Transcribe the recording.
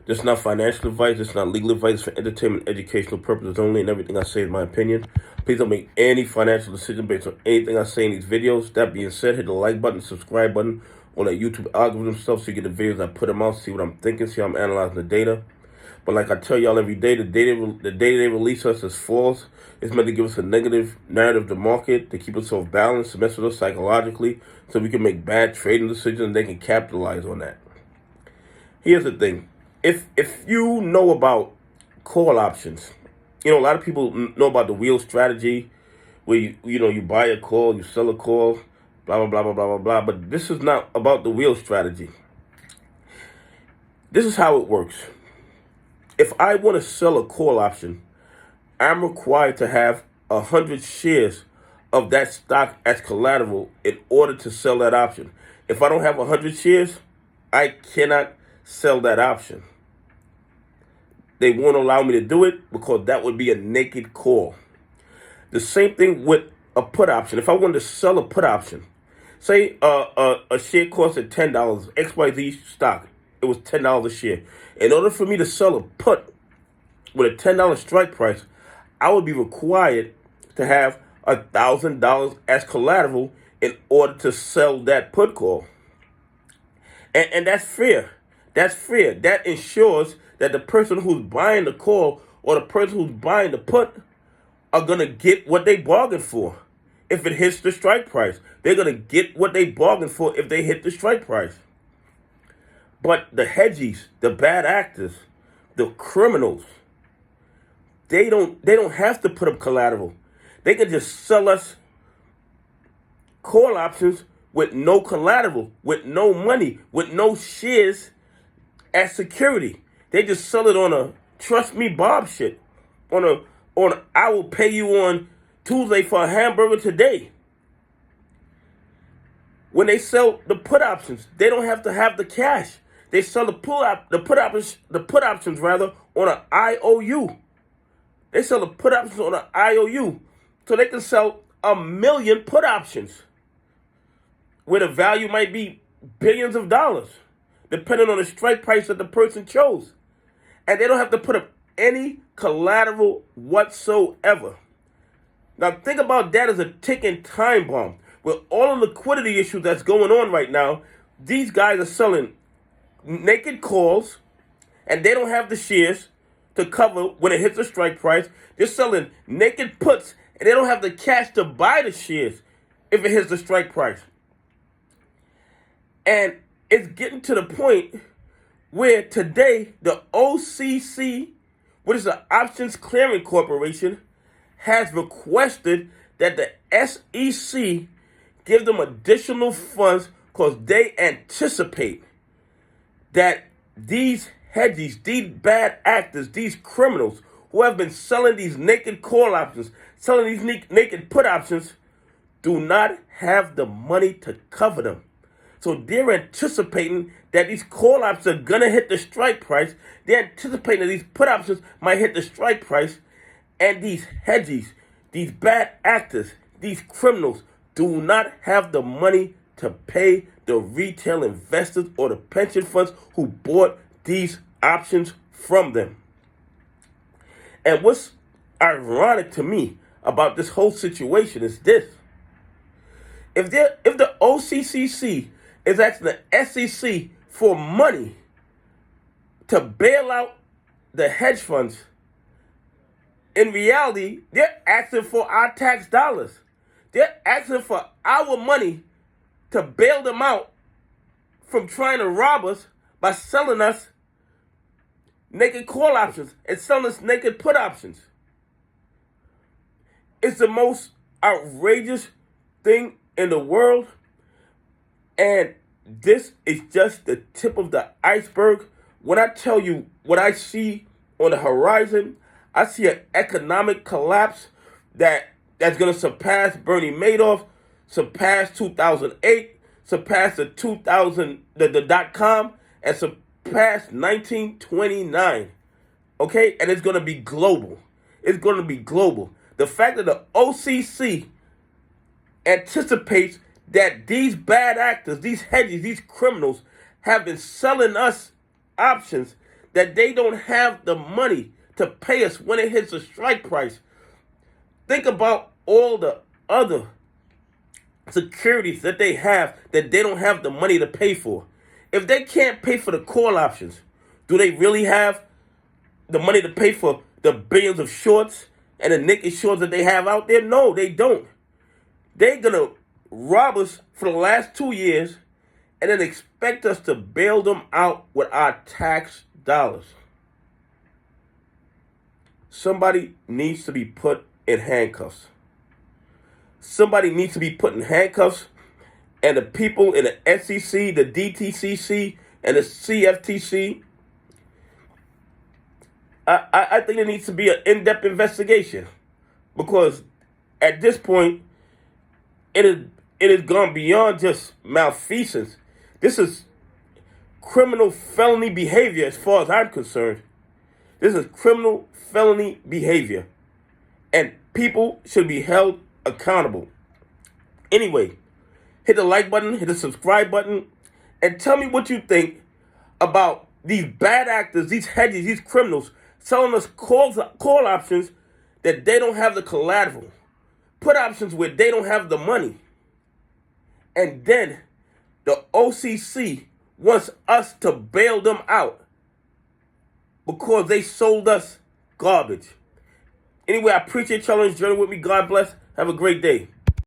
This is not financial advice. This is not legal advice. For entertainment, educational purposes only, and everything I say is my opinion. Please don't make any financial decision based on anything I say in these videos. That being said, hit the like button, subscribe button on that YouTube algorithm stuff so you get the videos I put them out, see what I'm thinking, see how I'm analyzing the data. But like I tell y'all every day, the data they release us is false. It's meant to give us a negative narrative of the market, to keep us off balance, to mess with us psychologically, so we can make bad trading decisions and they can capitalize on that. Here's the thing. If you know about call options, a lot of people know about the wheel strategy, where you buy a call, you sell a call, blah, blah, blah, blah, blah, blah, blah. But this is not about the wheel strategy. This is how it works. If I want to sell a call option, I'm required to have 100 shares of that stock as collateral in order to sell that option. If I don't have 100 shares, I cannot sell that option. They won't allow me to do it because that would be a naked call. The same thing with a put option. If I wanted to sell a put option, say a share costed $10, XYZ stock, it was $10 a share. In order for me to sell a put with a $10 strike price, I would be required to have $1,000 as collateral in order to sell that put call. And that's fair. That's fair. That ensures that the person who's buying the call or the person who's buying the put are going to get what they bargained for if it hits the strike price. They're going to get what they bargained for if they hit the strike price. But the hedgies, the bad actors, the criminals, they don't have to put up collateral. They can just sell us call options with no collateral, with no money, with no shares as security. They just sell it on a trust me Bob shit. On I will pay you on Tuesday for a hamburger today. When they sell the put options, they don't have to have the cash. They sell the put options on an IOU. They sell the put options on an IOU. So they can sell 1 million put options where the value might be billions of dollars, depending on the strike price that the person chose. And they don't have to put up any collateral whatsoever. Now think about that as a ticking time bomb. With all the liquidity issues that's going on right now, these guys are selling naked calls, and they don't have the shares to cover when it hits the strike price. They're selling naked puts, and they don't have the cash to buy the shares if it hits the strike price. And it's getting to the point where today the OCC, which is the Options Clearing Corporation, has requested that the SEC give them additional funds because they anticipate that these hedgies, these bad actors, these criminals who have been selling these naked call options, selling these naked put options, do not have the money to cover them. So they're anticipating that these call options are going to hit the strike price. They're anticipating that these put options might hit the strike price. And these hedgies, these bad actors, these criminals do not have the money to pay the retail investors or the pension funds who bought these options from them. And what's ironic to me about this whole situation is this. If the OCC is asking the SEC for money to bail out the hedge funds, in reality, they're asking for our tax dollars. They're asking for our money to bail them out from trying to rob us by selling us naked call options and selling us naked put options. It's the most outrageous thing in the world. And this is just the tip of the iceberg. When I tell you what I see on the horizon, I see an economic collapse that's going to surpass Bernie Madoff, surpass 2008, surpass the dot-com, and surpass 1929. Okay? And it's going to be global. It's going to be global. The fact that the OCC anticipates that these bad actors, these hedges, these criminals have been selling us options that they don't have the money to pay us when it hits the strike price, think about all the other securities that they have that they don't have the money to pay for. If they can't pay for the call options, do they really have the money to pay for the billions of shorts and the naked shorts that they have out there? No, they don't. They're going to rob us for the last 2 years and then expect us to bail them out with our tax dollars. Somebody needs to be put in handcuffs. Somebody needs to be put in handcuffs, and the people in the SEC, the DTCC, and the CFTC, I think there needs to be an in-depth investigation, because at this point, it has gone beyond just malfeasance. This is criminal felony behavior as far as I'm concerned. This is criminal felony behavior, and people should be held accountable. Anyway, hit the like button, hit the subscribe button, and tell me what you think about these bad actors, these hedges, these criminals selling us call options that they don't have the collateral, put options where they don't have the money, and then the OCC wants us to bail them out because they sold us garbage. Anyway, I appreciate y'all on this journey with me. God bless. Have a great day.